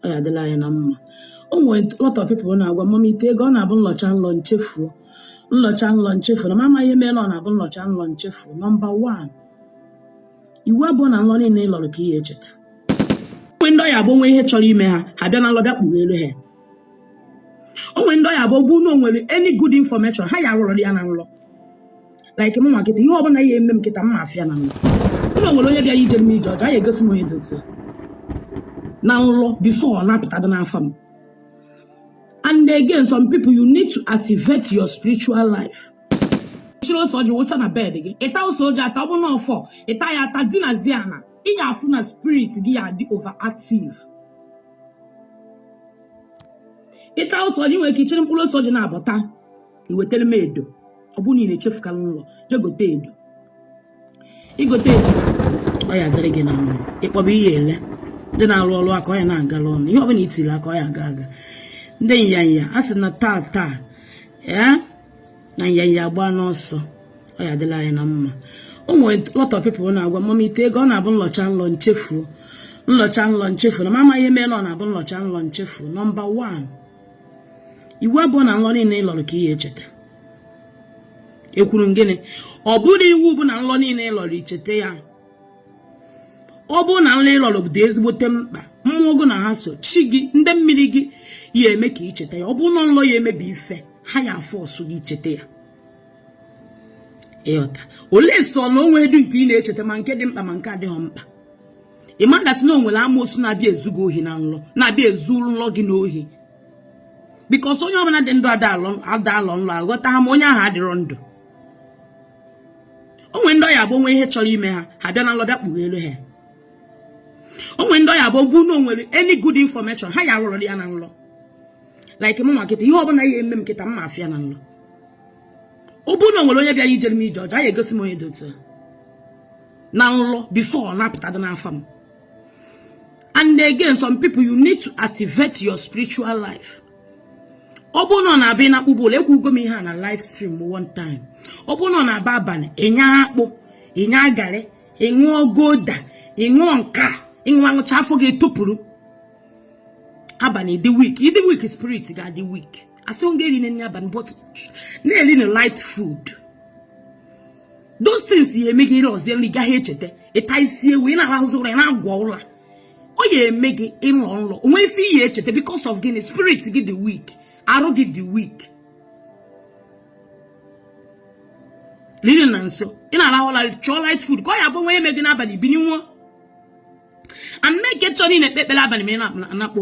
ya adịla anyị na mma. O nwere lot of people na-agwa mama ITEGO ọ na-abụ nlọcha nlọ nchefuo na mama ihe mere ọ na-abụ nlọcha nlọ nchefuo. Number 1, iwu abụọ na nlọ niile ị lọrọ ka ihe echeta. O nwere ndị ọya abụ nwe ihe chọrọ ime ha bịa na nlọ bịa kpughere ha. O nwere ndị ọya abụ bụ na o nwere any good information ha ya arụrụ ya na nlọ. Like m nwa nkịta ihe ọbụla ya eme m nkịta m afịa na nlọ. Ụlọ nwere onye bịara ije m ije ọjọọ ya egosi m onye dị otu na nlọ before ọ na-apụta dị n'afọ m. And again, some people, you need to activate your spiritual life. Soldier, what's on a bed again? It also soldier, tabo no for. It I atadina ziana. In your funa spirit,gia the overactive. It also you were kitchen pull soldier na bota. You will tell me do. Obuni ne chef kalunlo. Jogo tedo. Igo tedo. Oya derege na mo. Ipo bi yele. Then I'll roll a coin and gallon. You haven't eaten like oya gaga. Then ya asị na taa ya na ya gba n'ọsọ ọ ya adịla anyị na mma. O nwere lot of people na-agwa mama ITEGO ọ na-abụ nlọcha nlọ nchefu na mama ihe mere ọ na-abụ nlọcha nlọ nchefu. Number 1, iwu abụọ na nlọ niile ị lọrọ ka ihe echeta. Ekwuru gịnị? Ọ bụrụ iwu bụ na nlọ niile ị lọrọ icheta ya. Ọ bụ na nlọ ị lọrọ bụ dị ezigbote mkpa mmụọ gị na ha so chi gị ndị mmiri gị ya eme ka icheta ya. Ọ bụ na nlọ ya emebi ife ha ya afọ ọsụ gị icheta ya. Ịghọta ole so na onwe edu nke ị na-echeta ma nke dị mkpa ma nke adịghị mkpa. Ịma dat na o nwere amoosu na-abịa ezugo ohi na nlọ na-abịa ezuru nlọ gị n'ohi bikos onye ọbụla dị ndụ ada alọ nlọ aghọta ha ma onye ahụ adịrọ ndụ. O nwere ndị ọya abụ nwe ihe chọrọ ime ha bịa na nlọ bịa kpughere ha. O nwere ndị ọya abụ bụ na o nwere any good information ha ya arụrụ ya na nlọ. Like m nwa nkịta ihe ọbụla ya eme m nkịta m afịa na nlọ. Ọ bụ na o nwere onye bịara ije m ije ọjọọ ya egosi m onye dị otu na nlọ before ọ na-apụta dị n'afọ m. And again, some people, you need to activate your spiritual life. Ọ bụ na ọ na-abịa na akpụ bụla ekwugo m ihe a na live stream one time. Ọ bụ na ọ na-aba abalị ịnya akpụ ịnya agarị ịṅụọ goda ịṅụọ nka ịṅụ aṅụcha afọ ga-etopụrụ abani the weak spirit got the weak. I don't get in any abani, but nearly a light food. Those things you make it lost, they only get hate. It ties here, we not house or an agua. Oh, ye make it in long law. When fee hate because of getting spirit to get the weak. I don't get the weak. Linen and so in allow like light food. Go up away, making abani, binu. And make it on in a paper abani, man, up.